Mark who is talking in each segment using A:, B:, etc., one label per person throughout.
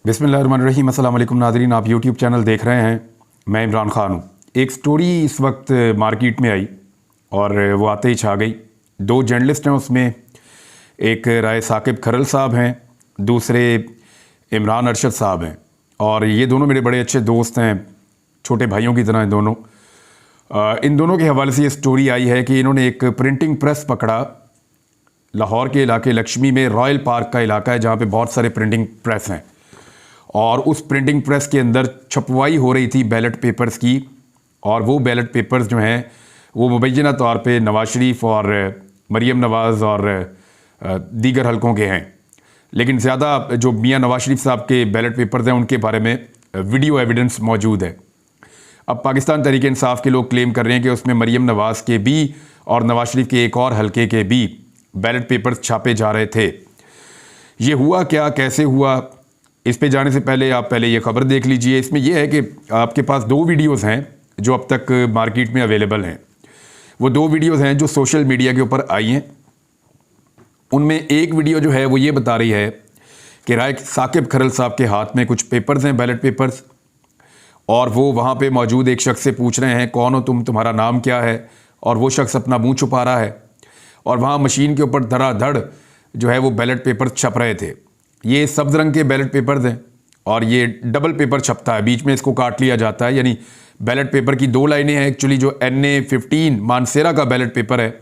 A: बिस्मिल्लाहिर्रहमानिर्रहीम। अस्सलाम वालेकुम नाज़रीन, आप यूट्यूब चैनल देख रहे हैं। मैं इमरान ख़ान हूँ। एक स्टोरी इस वक्त मार्केट में आई और वो आते ही छा गई। दो जर्नलिस्ट हैं उसमें, एक राय साकिब खरल साहब हैं, दूसरे इमरान अरशद साहब हैं। और ये दोनों मेरे बड़े अच्छे दोस्त हैं, छोटे भाइयों की तरह हैं दोनों। इन दोनों के हवाले से ये स्टोरी आई है कि इन्होंने एक प्रिंटिंग प्रेस पकड़ा। लाहौर के इलाके लक्ष्मी में रॉयल पार्क का इलाका है जहाँ पे बहुत सारे प्रिंटिंग प्रेस हैं, और उस प्रिंटिंग प्रेस के अंदर छपवाई हो रही थी बैलेट पेपर्स की। और वो बैलेट पेपर्स जो हैं वो मुबैना तौर पे नवाज शरीफ और मरीम नवाज़ और दीगर हलकों के हैं, लेकिन ज़्यादा जो मियाँ नवाज शरीफ साहब के बैलेट पेपर्स हैं उनके बारे में वीडियो एविडेंस मौजूद है। अब पाकिस्तान तहरीक इंसाफ के लोग क्लेम कर रहे हैं कि उसमें मरीम नवाज़ के भी और नवाज शरीफ के एक और हलके के भी बैलेट पेपर्स छापे जा रहे थे। ये हुआ क्या, कैसे हुआ, इस पे जाने से पहले आप पहले ये खबर देख लीजिए। इसमें यह है कि आपके पास दो वीडियोस हैं जो अब तक मार्केट में अवेलेबल हैं। वो दो वीडियोस हैं जो सोशल मीडिया के ऊपर आई हैं। उनमें एक वीडियो जो है वो ये बता रही है कि राय साकिब खरल साहब के हाथ में कुछ पेपर्स हैं, बैलेट पेपर्स, और वो वहाँ पे मौजूद एक शख्स से पूछ रहे हैं कौन हो तुम, तुम्हारा नाम क्या है, और वो शख्स अपना मुँह छुपा रहा है। और वहाँ मशीन के ऊपर धड़ाधड़ जो है वो बैलेट पेपर छप रहे थे। ये सब्ज़ रंग के बैलेट पेपर्स हैं और ये डबल पेपर छपता है, बीच में इसको काट लिया जाता है। यानी बैलेट पेपर की दो लाइनें हैं एक्चुअली। जो NA-15 मानसेरा का बैलेट पेपर है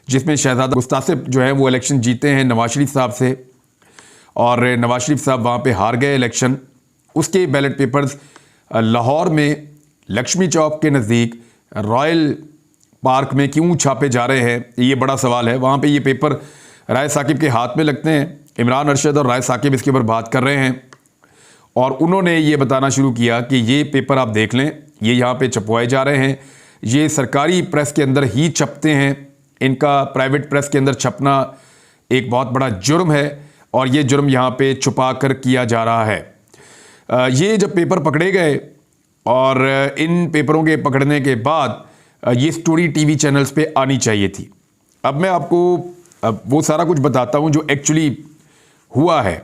A: जिसमें शहजादा मुस्तासिब जो है वो इलेक्शन जीते हैं नवाज शरीफ साहब से, और नवाज शरीफ साहब वहाँ पे हार गए इलेक्शन। उसके बैलेट पेपर्स लाहौर में लक्ष्मी चौक के नज़दीक रॉयल पार्क में क्यों छापे जा रहे हैं, ये बड़ा सवाल है। वहाँ पे ये पेपर राय साकिब के हाथ में लगते हैं। इमरान अरशद और राय साकिब इसके ऊपर बात कर रहे हैं और उन्होंने ये बताना शुरू किया कि ये पेपर आप देख लें, ये यहाँ पे छपवाए जा रहे हैं, ये सरकारी प्रेस के अंदर ही छपते हैं, इनका प्राइवेट प्रेस के अंदर छपना एक बहुत बड़ा जुर्म है और ये जुर्म यहाँ पे छुपा कर किया जा रहा है। ये जब पेपर पकड़े गए और इन पेपरों के पकड़ने के बाद ये स्टोरी टीवी चैनल्स पे आनी चाहिए थी। अब मैं आपको वो सारा कुछ बताता हूँ जो एक्चुअली हुआ है।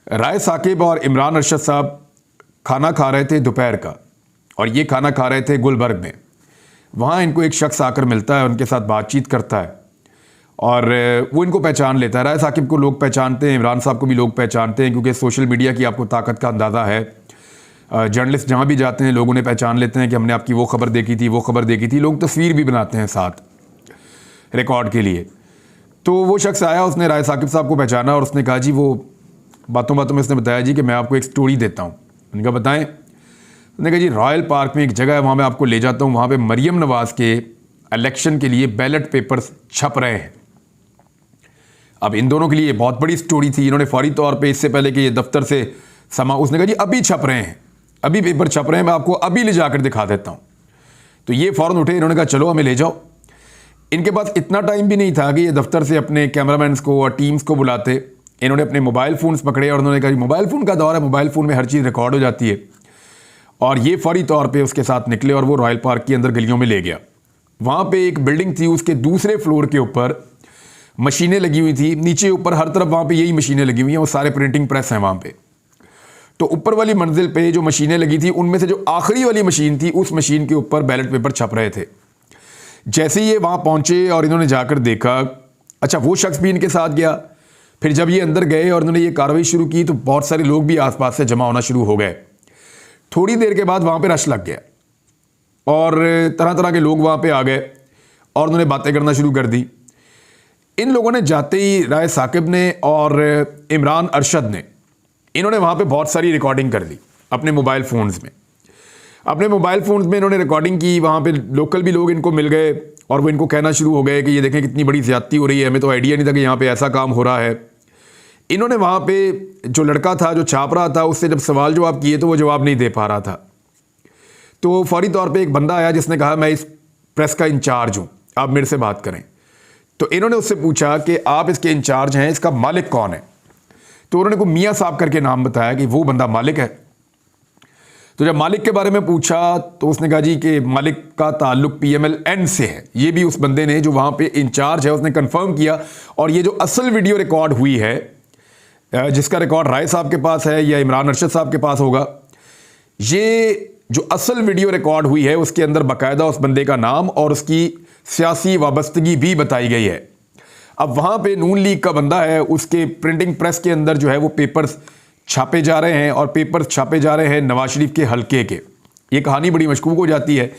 A: राय साकिब और इमरान अरशद साहब खाना खा रहे थे दोपहर का, और ये खाना खा रहे थे गुलबर्ग में। वहाँ इनको एक शख्स आकर मिलता है, उनके साथ बातचीत करता है और वो इनको पहचान लेता है। राय साकिब को लोग पहचानते हैं, इमरान साहब को भी लोग पहचानते हैं, क्योंकि सोशल मीडिया की आपको ताकत का अंदाज़ा है। जर्नलिस्ट जहाँ भी जाते हैं लोग उन्हें पहचान लेते हैं कि हमने आपकी वो खबर देखी थी, वो खबर देखी थी। लोग तस्वीर भी बनाते हैं साथ रिकॉर्ड के लिए। तो वो शख्स आया, उसने राय साकिब साहब को पहचाना और उसने कहा जी, वो बातों बातों में उसने बताया जी कि मैं आपको एक स्टोरी देता हूँ। उन्होंने कहा बताएं। उन्होंने कहा जी रॉयल पार्क में एक जगह है, वहाँ मैं आपको ले जाता हूँ, वहाँ पे मरीम नवाज़ के इलेक्शन के लिए बैलेट पेपर्स छप रहे हैं। अब इन दोनों के लिए बहुत बड़ी स्टोरी थी। इन्होंने फौरी तौर पर इससे पहले कि ये दफ्तर से उसने कहा जी अभी छप रहे हैं, अभी पेपर छप रहे हैं, मैं आपको अभी ले जाकर दिखा देता हूँ। तो ये फ़ौरन उठे, इन्होंने कहा चलो हमें ले जाओ। इनके पास इतना टाइम भी नहीं था कि ये दफ्तर से अपने कैमरामैन्स को और टीम्स को बुलाते। इन्होंने अपने मोबाइल फ़ोन्स पकड़े और उन्होंने कहा मोबाइल फ़ोन का दौर है, मोबाइल फ़ोन में हर चीज़ रिकॉर्ड हो जाती है। और ये फौरी तौर पे उसके साथ निकले और वो रॉयल पार्क के अंदर गलियों में ले गया। वहाँ पे एक बिल्डिंग थी, उसके दूसरे फ्लोर के ऊपर मशीनें लगी हुई थी, नीचे ऊपर हर तरफ वहाँ पर यही मशीनें लगी हुई हैं, वो सारे प्रिंटिंग प्रेस हैं वहाँ पर। तो ऊपर वाली मंजिल पे जो मशीनें लगी थी उनमें से जो आखिरी वाली मशीन थी, उस मशीन के ऊपर बैलेट पेपर छप रहे थे। जैसे ही ये वहाँ पहुँचे और इन्होंने जाकर देखा, अच्छा वो शख्स भी इनके साथ गया। फिर जब ये अंदर गए और इन्होंने ये कार्रवाई शुरू की तो बहुत सारे लोग भी आसपास से जमा होना शुरू हो गए। थोड़ी देर के बाद वहाँ पे रश लग गया और तरह तरह के लोग वहाँ पे आ गए और उन्होंने बातें करना शुरू कर दी। इन लोगों ने जाते ही राय साकिब ने और इमरान अरशद ने, इन्होंने वहाँ पे बहुत सारी रिकॉर्डिंग कर ली अपने मोबाइल फ़ोन्स में। अपने मोबाइल फ़ोन्स में इन्होंने रिकॉर्डिंग की। वहाँ पे लोकल भी लोग इनको मिल गए और वो इनको कहना शुरू हो गए कि ये देखें कितनी बड़ी ज़्यादती हो रही है, हमें तो आइडिया नहीं था कि यहाँ पे ऐसा काम हो रहा है। इन्होंने वहाँ पे जो लड़का था जो छाप रहा था उससे जब सवाल जवाब किए तो वो जवाब नहीं दे पा रहा था। तो फौरी तौर पे एक बंदा आया जिसने कहा मैं इस प्रेस का इंचार्ज हूँ, आप मेरे से बात करें। तो इन्होंने उससे पूछा कि आप इसके इंचार्ज हैं, इसका मालिक कौन है? तो उन्होंने को मियाँ साहब करके नाम बताया कि वो बंदा मालिक है। तो जब मालिक के बारे में पूछा तो उसने कहा जी कि मालिक का ताल्लुक PMLN से है। ये भी उस बंदे ने जो वहाँ पे इंचार्ज है उसने कंफर्म किया। और ये जो असल वीडियो रिकॉर्ड हुई है जिसका रिकॉर्ड राय साहब के पास है या इमरान अरशद साहब के पास होगा। ये जो असल वीडियो रिकॉर्ड हुई है उसके अंदर बाकायदा उस बंदे का नाम और उसकी सियासी वाबस्तगी भी बताई गई है। अब वहाँ पे नून लीग का बंदा है, उसके प्रिंटिंग प्रेस के अंदर जो है वो पेपर्स छापे जा रहे हैं और पेपर्स छापे जा रहे हैं नवाज शरीफ के हल्के के। ये कहानी बड़ी मशकूक हो जाती है।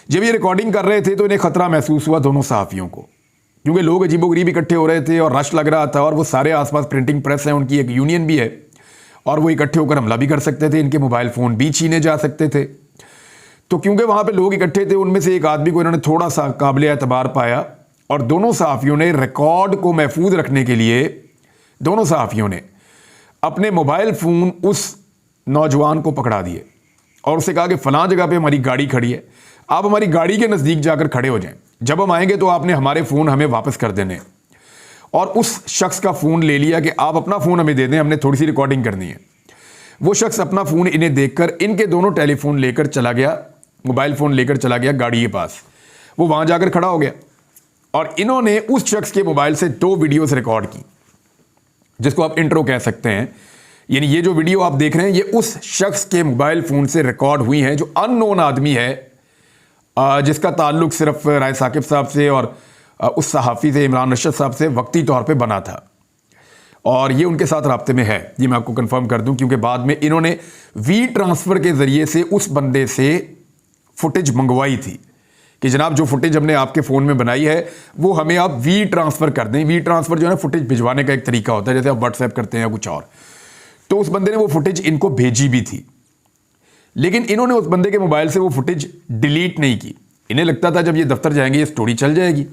A: जब ये रिकॉर्डिंग कर रहे थे तो इन्हें खतरा महसूस हुआ दोनों सहाफ़ियों को, क्योंकि लोग अजीबोगरीब इकट्ठे हो रहे थे और रश लग रहा था और वो सारे आसपास प्रिंटिंग प्रेस हैं, उनकी एक यूनियन भी है और वो इकट्ठे होकर हमला भी कर सकते थे, इनके मोबाइल फ़ोन भी छीने जा सकते थे। तो क्योंकि वहाँ पे लोग इकट्ठे थे, उनमें से एक आदमी को इन्होंने थोड़ा सा काबिल एतबार पाया और दोनों सहाफ़ियों ने रिकॉर्ड को महफूज रखने के लिए दोनों सहाफ़ियों ने अपने मोबाइल फ़ोन उस नौजवान को पकड़ा दिए और उससे कहा कि फ़लाँ जगह पे हमारी गाड़ी खड़ी है, आप हमारी गाड़ी के नज़दीक जाकर खड़े हो जाएं, जब हम आएंगे तो आपने हमारे फ़ोन हमें वापस कर देने। और उस शख्स का फ़ोन ले लिया कि आप अपना फ़ोन हमें दे दें, हमने थोड़ी सी रिकॉर्डिंग करनी है। वो शख्स अपना फ़ोन इन्हें देखकर इनके दोनों टेलीफोन लेकर चला गया, मोबाइल फ़ोन लेकर चला गया गाड़ी के पास। वो वहाँ जाकर खड़ा हो गया और इन्होंने उस शख्स के मोबाइल से 2 वीडियोस रिकॉर्ड की, जिसको आप इंट्रो कह सकते हैं। यानी ये जो वीडियो आप देख रहे हैं ये उस शख्स के मोबाइल फ़ोन से रिकॉर्ड हुई हैं जो अननोन आदमी है, जिसका ताल्लुक सिर्फ राय साकिब साहब से और उस सहाफ़ी से इमरान अरशद साहब से वक्ती तौर पे बना था और ये उनके साथ राब्ते में है। ये मैं आपको कंफर्म कर दूं क्योंकि बाद में इन्होंने वी ट्रांसफ़र के ज़रिए से उस बंदे से फुटेज मंगवाई थी कि जनाब जो फुटेज हमने आपके फ़ोन में बनाई है वो हमें आप वी ट्रांसफ़र कर दें। वी ट्रांसफ़र जो है ना फुटेज भिजवाने का एक तरीका होता है, जैसे आप व्हाट्सएप करते हैं या कुछ और। तो उस बंदे ने वो फुटेज इनको भेजी भी थी, लेकिन इन्होंने उस बंदे के मोबाइल से वो फुटेज डिलीट नहीं की। इन्हें लगता था जब ये दफ्तर जाएंगे ये स्टोरी चल जाएगी।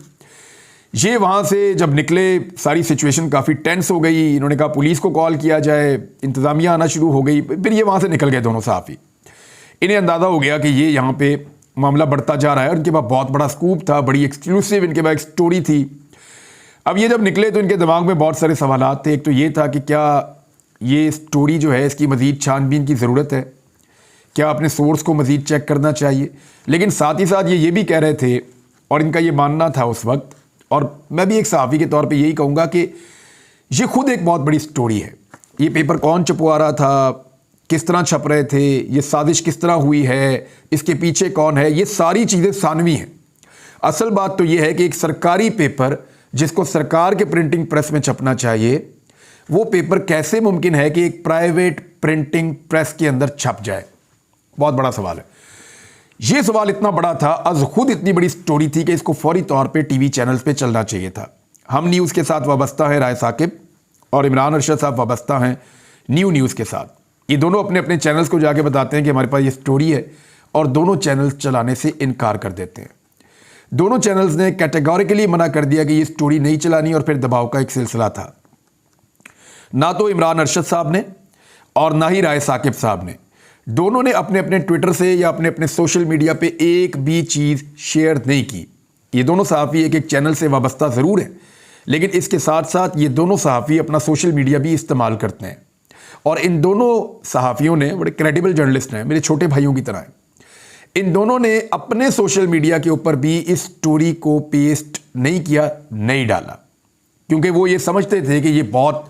A: ये वहाँ से जब निकले सारी सिचुएशन काफ़ी टेंस हो गई। इन्होंने कहा पुलिस को कॉल किया जाए, इंतज़ामिया आना शुरू हो गई। फिर ये वहाँ से निकल गए दोनों सहाफ़ी। इन्हें अंदाज़ा हो गया कि ये यहाँ पे मामला बढ़ता जा रहा है और इनके पास बहुत बड़ा स्कूप था, बड़ी एक्सक्लूसिव इनके पास एक स्टोरी थी। अब ये जब निकले तो इनके दिमाग में बहुत सारे सवालात थे। एक तो ये था कि क्या ये स्टोरी जो है इसकी मज़ीद छानबीन की ज़रूरत है, क्या अपने सोर्स को मज़ीद चेक करना चाहिए। लेकिन साथ ही साथ ये भी कह रहे थे और इनका ये मानना था उस वक्त, और मैं भी एक सहाफ़ी के तौर पे यही कहूँगा कि ये खुद एक बहुत बड़ी स्टोरी है। ये पेपर कौन छपवा रहा था, किस तरह छप रहे थे, ये साजिश किस तरह हुई है, इसके पीछे कौन है, ये सारी चीज़ें सानवी हैं। असल बात तो ये है कि एक सरकारी पेपर जिसको सरकार के प्रिंटिंग प्रेस में छपना चाहिए, वो पेपर कैसे मुमकिन है कि एक प्राइवेट प्रिंटिंग प्रेस के अंदर छप जाए। बहुत बड़ा सवाल है। ये सवाल इतना बड़ा था, अज खुद इतनी बड़ी स्टोरी थी कि इसको फौरी तौर पे टीवी चैनल्स पे चलना चाहिए था। हम न्यूज़ के साथ वाबस्ता है राय साकिब और इमरान अरशद साहब वाबस्ता हैं न्यूज़ के साथ। ये दोनों अपने अपने चैनल्स को जाके बताते हैं कि हमारे पास ये स्टोरी है और दोनों चैनल्स चलाने से इनकार कर देते हैं। दोनों चैनल्स ने कैटेगोरिकली मना कर दिया कि ये स्टोरी नहीं चलानी और फिर दबाव का एक सिलसिला था। ना तो इमरान अरशद साहब ने और ना ही राय साकिब साहब ने, दोनों ने अपने अपने ट्विटर से या अपने अपने सोशल मीडिया पे एक भी चीज़ शेयर नहीं की। ये दोनों सहाफ़ी एक चैनल से वाबस्ता ज़रूर है, लेकिन इसके साथ साथ ये दोनों सहाफ़ी अपना सोशल मीडिया भी इस्तेमाल करते हैं और इन दोनों सहाफ़ियों ने, बड़े क्रेडिबल जर्नलिस्ट हैं, मेरे छोटे भाइयों की तरह हैं, इन दोनों ने अपने सोशल मीडिया के ऊपर भी इस स्टोरी को पेस्ट नहीं किया, नहीं डाला, क्योंकि वो ये समझते थे कि ये बहुत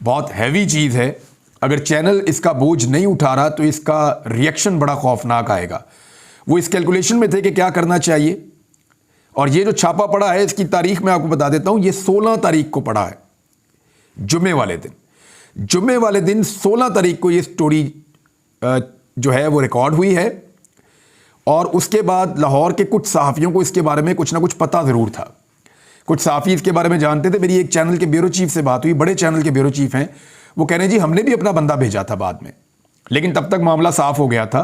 A: बहुत हैवी चीज़ है। अगर चैनल इसका बोझ नहीं उठा रहा तो इसका रिएक्शन बड़ा खौफनाक आएगा। वो इस कैलकुलेशन में थे कि क्या करना चाहिए। और ये जो छापा पड़ा है इसकी तारीख मैं आपको बता देता हूँ, ये 16 तारीख को पड़ा है, जुम्मे वाले दिन। जुम्मे वाले दिन 16 तारीख को ये स्टोरी जो है वो रिकॉर्ड हुई है और उसके बाद लाहौर के कुछ सहाफ़ियों को इसके बारे में कुछ ना कुछ पता ज़रूर था। कुछ सहाफ़ी इसके बारे में जानते थे। मेरी एक चैनल के ब्यूरो चीफ से बात हुई, बड़े चैनल के ब्यूरो चीफ हैं, वो कह रहे हैं जी हमने भी अपना बंदा भेजा था बाद में, लेकिन तब तक मामला साफ़ हो गया था।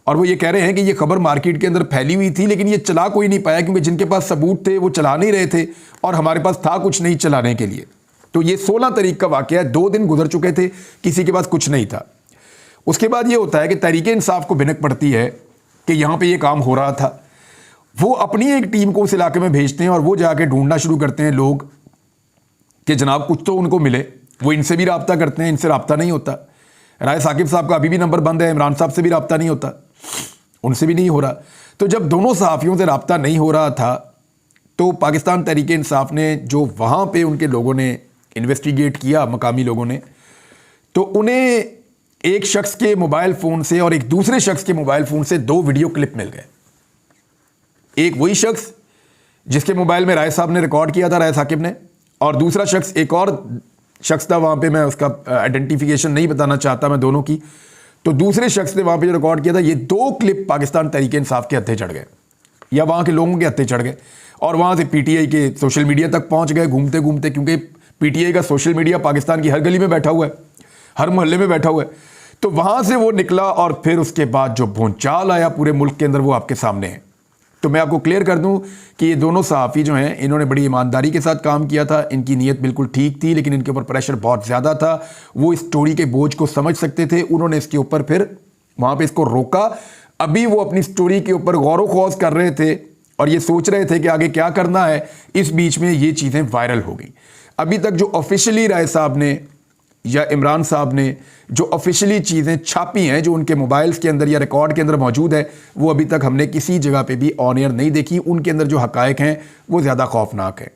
A: और वो ये कह रहे हैं कि ये खबर मार्केट के अंदर फैली हुई थी, लेकिन ये चला कोई नहीं पाया क्योंकि जिनके पास सबूत थे वो चला नहीं रहे थे और हमारे पास था कुछ नहीं चलाने के लिए। तो ये 16 तारीख का वाक़या है, 2 दिन गुजर चुके थे, किसी के पास कुछ नहीं था। उसके बाद ये होता है कि तहरीक-ए-इंसाफ को भिनक पड़ती है कि यहाँ पे ये काम हो रहा था। वो अपनी एक टीम को उस इलाके में भेजते हैं और वो जाके ढूंढना शुरू करते हैं लोग कि जनाब कुछ तो उनको मिले। वो इनसे भी रब्ता करते हैं, इनसे रब्ता नहीं होता। राय साकिब साहब का अभी भी नंबर बंद है, इमरान साहब से भी रब्ता नहीं होता, उनसे भी नहीं हो रहा। तो जब दोनों सहाफ़ियों से रब्ता नहीं हो रहा था तो पाकिस्तान तहरीक-ए-इंसाफ ने, जो वहाँ पे उनके लोगों ने इन्वेस्टिगेट किया मकामी लोगों ने, तो उन्हें एक शख्स के मोबाइल फ़ोन से और एक दूसरे शख्स के मोबाइल फ़ोन से 2 वीडियो क्लिप मिल गए। एक वही शख्स जिसके मोबाइल में राय साहब ने रिकॉर्ड किया था, राय साकिब ने, और दूसरा शख्स एक और शख्स था, वहाँ पे मैं उसका आइडेंटिफिकेशन नहीं बताना चाहता मैं दोनों की। तो दूसरे शख्स ने वहाँ पे जो रिकॉर्ड किया था, ये 2 क्लिप पाकिस्तान तहरीक इंसाफ के हत्थे चढ़ गए या वहाँ के लोगों के हत्थे चढ़ गए और वहाँ से पीटीआई के सोशल मीडिया तक पहुँच गए घूमते घूमते, क्योंकि पीटीआई का सोशल मीडिया पाकिस्तान की हर गली में बैठा हुआ है, हर मोहल्ले में बैठा हुआ है। तो वहाँ से वो निकला और फिर उसके बाद जो भूचाल आया पूरे मुल्क के अंदर वो आपके सामने है। तो मैं आपको क्लियर कर दूं कि ये दोनों सहाफ़ी जो हैं, इन्होंने बड़ी ईमानदारी के साथ काम किया था, इनकी नीयत बिल्कुल ठीक थी, लेकिन इनके ऊपर प्रेशर बहुत ज़्यादा था। वो इस स्टोरी के बोझ को समझ सकते थे, उन्होंने इसके ऊपर फिर वहाँ पे इसको रोका। अभी वो अपनी स्टोरी के ऊपर गौर व खौज कर रहे थे और ये सोच रहे थे कि आगे क्या करना है। इस बीच में ये चीज़ें वायरल हो गई। अभी तक जो ऑफिशियली राय साहब ने या इमरान साहब ने जो ऑफिशियली चीज़ें छापी हैं, जो उनके मोबाइल्स के अंदर या रिकॉर्ड के अंदर मौजूद है, वो अभी तक हमने किसी जगह पे भी ऑन एयर नहीं देखी। उनके अंदर जो हकायक हैं वो ज़्यादा खौफनाक है।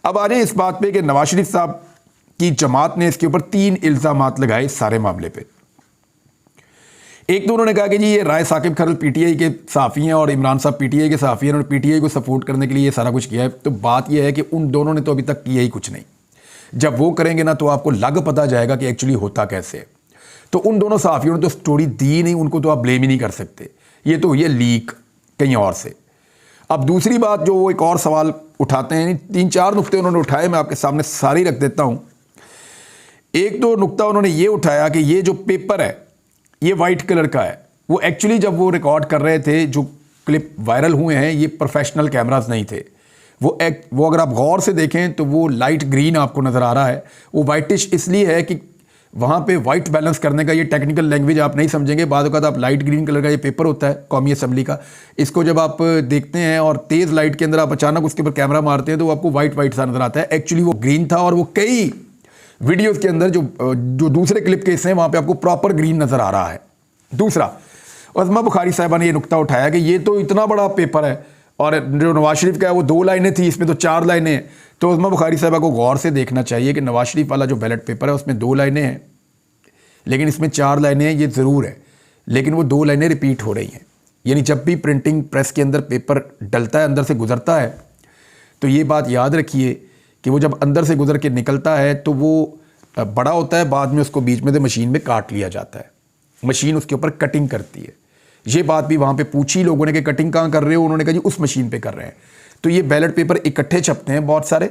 A: अब आ जाए इस बात पे कि नवाज शरीफ साहब की जमात ने इसके ऊपर 3 इल्ज़ामात लगाए इस सारे मामले पे। एक तो उन्होंने कहा कि जी ये राय साकिब खरल पीटीआई के सहाफ़ी हैं और इमरान साहब पीटीआई के सहाफ़ी हैं, उन्होंने पीटीआई को सपोर्ट करने के लिए ये सारा कुछ किया है। तो बात यह है कि उन दोनों ने तो अभी तक किया ही कुछ नहीं। जब वो करेंगे ना तो आपको लग पता जाएगा कि एक्चुअली होता कैसे है। तो उन दोनों सहाफ़ियों ने तो स्टोरी दी नहीं, उनको तो आप ब्लेम ही नहीं कर सकते। ये तो ये लीक कहीं और से। अब दूसरी बात जो वो एक और सवाल उठाते हैं, 3-4 नुक्ते उन्होंने उठाए, मैं आपके सामने सारी रख देता हूँ। एक तो नुक्ता उन्होंने ये उठाया कि ये जो पेपर है ये वाइट कलर का है। वो एक्चुअली जब वो रिकॉर्ड कर रहे थे, जो क्लिप वायरल हुए हैं, ये प्रोफेशनल कैमरास नहीं थे। वो अगर आप गौर से देखें तो वो लाइट ग्रीन आपको नज़र आ रहा है। वो वाइटिश इसलिए है कि वहाँ पे वाइट बैलेंस करने का, ये टेक्निकल लैंग्वेज आप नहीं समझेंगे, बाद वक़्त आप लाइट ग्रीन कलर का ये पेपर होता है कौमी असम्बली का, इसको जब आप देखते हैं और तेज़ लाइट के अंदर आप अचानक उसके ऊपर कैमरा मारते हैं तो वो आपको वाइट सा नज़र आता है। एक्चुअली वो ग्रीन था और वो कई वीडियोज़ के अंदर जो दूसरे क्लिप के हिस्से हैं वहाँ पर आपको प्रॉपर ग्रीन नज़र आ रहा है। दूसरा, उस्मा बुखारी साहिबा ने ये नुक्ता उठाया कि ये तो इतना बड़ा पेपर है और जो नवाज शरीफ का है वो 2 लाइनें थी, इसमें तो 4 लाइनें हैं। तो उस्मा बुखारी साहिबा को गौर से देखना चाहिए कि नवाज शरीफ वाला जो बैलेट पेपर है उसमें 2 लाइनें हैं, लेकिन इसमें 4 लाइनें हैं। ये ज़रूर है, लेकिन वो 2 लाइनें रिपीट हो रही हैं। यानी जब भी प्रिंटिंग प्रेस के अंदर पेपर डलता है, अंदर से गुजरता है, तो ये बात याद रखिए कि वो जब अंदर से गुजर के निकलता है तो वो बड़ा होता है, बाद में उसको बीच में से मशीन में काट लिया जाता है, मशीन उसके ऊपर कटिंग करती है। ये बात भी वहाँ पे पूछी लोगों ने कि कटिंग कहाँ कर रहे हो, उन्होंने कहा जी उस मशीन पे कर रहे हैं। तो ये बैलेट पेपर इकट्ठे छपते हैं, बहुत सारे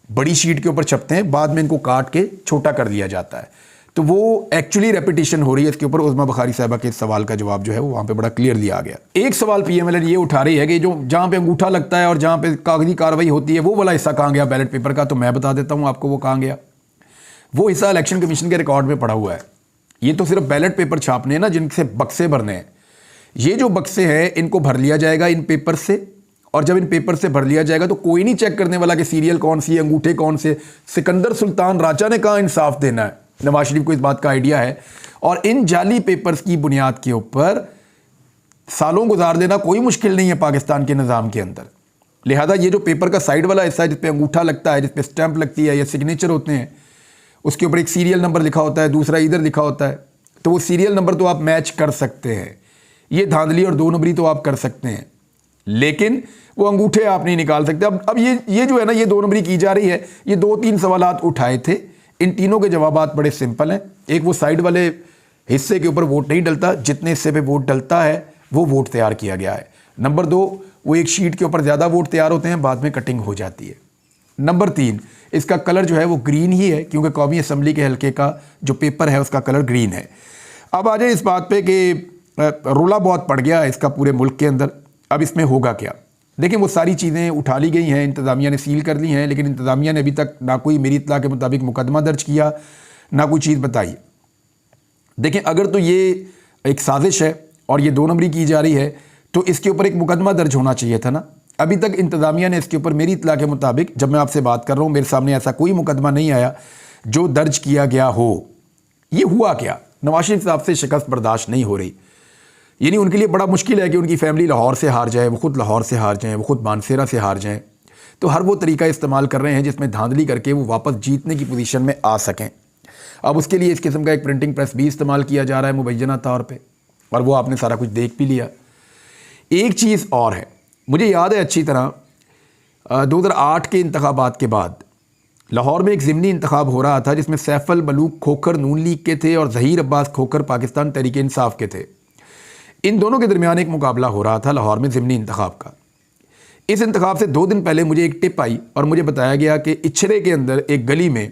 A: बड़ी शीट के ऊपर छपते हैं, बाद में इनको काट के छोटा कर दिया जाता है। तो वो एक्चुअली रेपिटेशन हो रही है इसके ऊपर। उस्मा बुखारी साहिबा के सवाल का जवाब जो है वो वहाँ पे बड़ा क्लियरली आ गया। एक सवाल पीएमएल ये उठा रही है कि जो जहाँ पे अंगूठा लगता है और जहाँ पे कागजी कार्रवाई होती है वो वाला हिस्सा कहाँ गया बैलेट पेपर का। तो मैं बता देता हूँ आपको वो कहाँ गया। वो हिस्सा इलेक्शन कमीशन के रिकॉर्ड में पड़ा हुआ है। ये तो सिर्फ बैलेट पेपर छापने हैं ना, जिनसे बक्से भरने हैं। ये जो बक्से हैं इनको भर लिया जाएगा इन पेपर से, और जब इन पेपर से भर लिया जाएगा तो कोई नहीं चेक करने वाला कि सीरियल कौन सी है, अंगूठे कौन से। सिकंदर सुल्तान राजा ने कहाँ इंसाफ देना है, नवाज शरीफ को इस बात का आइडिया है। और इन जाली पेपर्स की बुनियाद के ऊपर सालों गुजार देना कोई मुश्किल नहीं है पाकिस्तान के निज़ाम के अंदर। लिहाजा ये जो पेपर का साइड वाला हिस्सा है जिस पे अंगूठा लगता है, जिस पे स्टैंप लगती है या सिग्नेचर होते हैं, उसके ऊपर एक सीरियल नंबर लिखा होता है, दूसरा इधर लिखा होता है। तो वो सीरियल नंबर तो आप मैच कर सकते हैं, ये धांधली और 2 नंबरी तो आप कर सकते हैं, लेकिन वो अंगूठे आप नहीं निकाल सकते। अब ये जो है ना, ये 2 नंबरी की जा रही है। ये 2-3 सवालात उठाए थे, इन तीनों के जवाबात बड़े सिंपल हैं। एक, वो साइड वाले हिस्से के ऊपर वोट नहीं डलता, जितने हिस्से पे वोट डलता है वो वोट तैयार किया गया है। नंबर 2, वो एक शीट के ऊपर ज़्यादा वोट तैयार होते हैं, बाद में कटिंग हो जाती है। नंबर 3, इसका कलर जो है वो ग्रीन ही है, क्योंकि कौमी असम्बली के हल्के का जो पेपर है उसका कलर ग्रीन है। अब आ जाए इस बात पे कि रोला बहुत पड़ गया है इसका पूरे मुल्क के अंदर। अब इसमें होगा क्या? देखिए, वो सारी चीज़ें उठा ली गई हैं, इंतज़ामिया ने सील कर ली हैं, लेकिन इंतज़ामिया ने अभी तक ना कोई मेरी इत्तला के मुताबिक मुकदमा दर्ज किया, ना कोई चीज़ बताई। देखिए, अगर तो ये एक साजिश है और ये 2 नंबरी की जा रही है तो इसके ऊपर एक मुकदमा दर्ज होना चाहिए था ना। अभी तक इंतज़ामिया ने इसके ऊपर मेरी इत्तला के मुताबिक, जब मैं आपसे बात कर रहा हूँ, मेरे सामने ऐसा कोई मुकदमा नहीं आया जो दर्ज किया गया हो। ये हुआ क्या? नवाज शरीफ साहब से शिकस्त बर्दाश्त नहीं हो रही। यानी उनके लिए बड़ा मुश्किल है कि उनकी फैमिली लाहौर से हार जाए, वो खुद लाहौर से हार जाएँ, वो खुद मानसेरा से हार जाएँ, तो हर वो तरीका इस्तेमाल कर रहे हैं जिसमें धांधली करके वो वापस जीतने की पोजीशन में आ सकें। अब उसके लिए इस किस्म का एक प्रिंटिंग प्रेस भी इस्तेमाल किया जा रहा है मुबैना तौर पे, और वो आपने सारा कुछ देख भी लिया। एक चीज़ और है, मुझे याद है अच्छी तरह 2008 के इंतखाबात के बाद लाहौर में एक ज़िमनी इंतखाब हो रहा था जिसमें सैफल मलूक खोखर नून लीग के थे और ज़हीर अब्बास खोखर पाकिस्तान तहरीक इंसाफ के थे। इन दोनों के दरमियान एक मुकाबला हो रहा था लाहौर में ज़िमनी इंतखाब का। इस इंतखाब से 2 दिन पहले मुझे एक टिप आई और मुझे बताया गया कि इच्छरे के अंदर एक गली में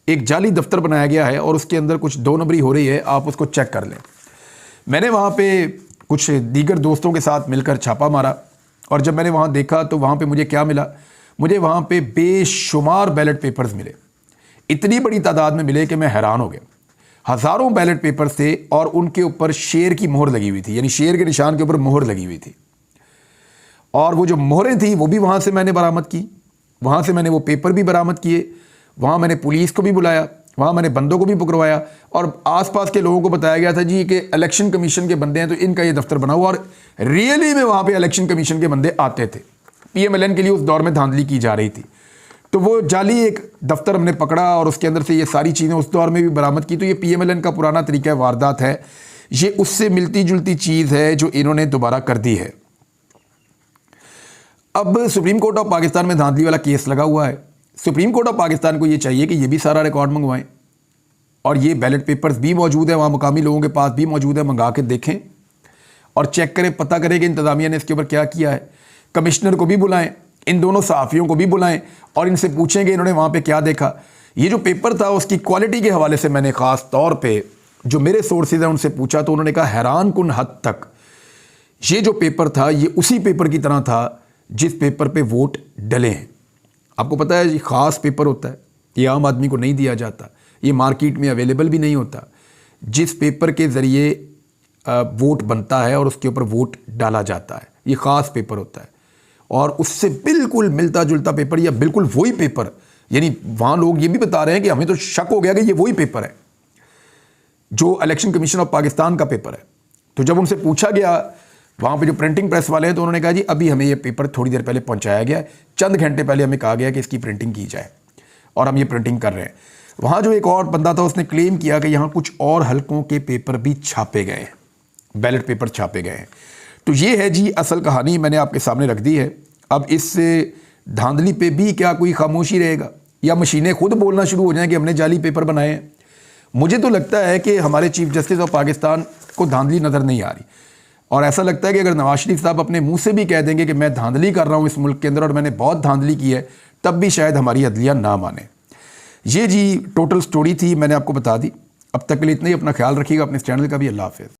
A: एक जाली दफ्तर बनाया गया है और उसके अंदर कुछ 2 नंबरी हो रही है, आप उसको चेक कर लें। मैंने वहाँ पे कुछ दीगर दोस्तों के साथ मिलकर छापा मारा और जब मैंने वहाँ देखा तो वहाँ पे मुझे क्या मिला, मुझे वहाँ पे बेशुमार बैलेट पेपर्स मिले। इतनी बड़ी तादाद में मिले कि मैं हैरान हो गया। हज़ारों बैलेट पेपर्स थे और उनके ऊपर शेर की मोहर लगी हुई थी, यानी शेर के निशान के ऊपर मोहर लगी हुई थी। और वो जो मोहरें थी वो भी वहाँ से मैंने बरामद की, वहाँ से मैंने वो पेपर भी बरामद किए, वहाँ मैंने पुलिस को भी बुलाया, वहाँ मैंने बंदों को भी पकड़वाया और आसपास के लोगों को बताया गया था जी कि इलेक्शन कमीशन के बंदे हैं तो इनका ये दफ्तर बना हुआ। और रियली में वहाँ पे इलेक्शन कमीशन के बंदे आते थे। PMLN के लिए उस दौर में धांधली की जा रही थी। तो वो जाली एक दफ्तर हमने पकड़ा और उसके अंदर से ये सारी चीज़ें उस दौर में भी बरामद की। तो ये PMLN का पुराना तरीका वारदात है, ये उससे मिलती जुलती चीज़ है जो इन्होंने दोबारा कर दी है। अब सुप्रीम कोर्ट ऑफ पाकिस्तान में धांधली वाला केस लगा हुआ है। सुप्रीम कोर्ट ऑफ पाकिस्तान को ये चाहिए कि ये भी सारा रिकॉर्ड मंगवाएं और ये बैलेट पेपर्स भी मौजूद है, वहाँ मुकामी लोगों के पास भी मौजूद है, मंगा के देखें और चेक करें, पता करें कि इंतज़ामिया ने इसके ऊपर क्या किया है। कमिश्नर को भी बुलाएं, इन दोनों सहाफ़ियों को भी बुलाएं और इनसे पूछें कि इन्होंने वहाँ पे क्या देखा। ये जो पेपर था उसकी क्वालिटी के हवाले से मैंने ख़ास तौर पे जो मेरे सोर्सेज हैं उनसे पूछा तो उन्होंने कहा हैरान कुन हद तक ये जो पेपर था ये उसी पेपर की तरह था जिस पेपर पे वोट डले हैं। आपको पता है ये ख़ास पेपर होता है, ये आम आदमी को नहीं दिया जाता, ये मार्केट में अवेलेबल भी नहीं होता। जिस पेपर के ज़रिए वोट बनता है और उसके ऊपर वोट डाला जाता है, ये ख़ास पेपर होता है और उससे बिल्कुल मिलता जुलता पेपर या बिल्कुल वही पेपर, यानी वहाँ लोग ये भी बता रहे हैं कि हमें तो शक हो गया कि ये वही पेपर है जो इलेक्शन कमीशन ऑफ पाकिस्तान का पेपर है। तो जब उनसे पूछा गया वहाँ पे जो प्रिंटिंग प्रेस वाले हैं तो उन्होंने कहा जी अभी हमें ये पेपर थोड़ी देर पहले पहुँचाया गया है, चंद घंटे पहले हमें कहा गया कि इसकी प्रिंटिंग की जाए और हम ये प्रिंटिंग कर रहे हैं। वहाँ जो एक और बंदा था उसने क्लेम किया कि यहाँ कुछ और हलकों के पेपर भी छापे गए हैं, बैलेट पेपर छापे गए हैं। तो ये है जी असल कहानी, मैंने आपके सामने रख दी है। अब इस धांधली पे भी क्या कोई खामोशी रहेगा या मशीनें खुद बोलना शुरू हो जाएं कि हमने जाली पेपर बनाए हैं? मुझे तो लगता है कि हमारे चीफ जस्टिस ऑफ पाकिस्तान को धांधली नज़र नहीं आ रही और ऐसा लगता है कि अगर नवाज शरीफ साहब अपने मुंह से भी कह देंगे कि मैं धांधली कर रहा हूँ इस मुल्क के अंदर और मैंने बहुत धांधली की है, तब भी शायद हमारी अदलिया ना माने। ये जी टोटल स्टोरी थी, मैंने आपको बता दी। अब तक के लिए इतना ही, अपना ख्याल रखिएगा, अपने इस चैनल का भी। अल्लाह हाफ़िज़।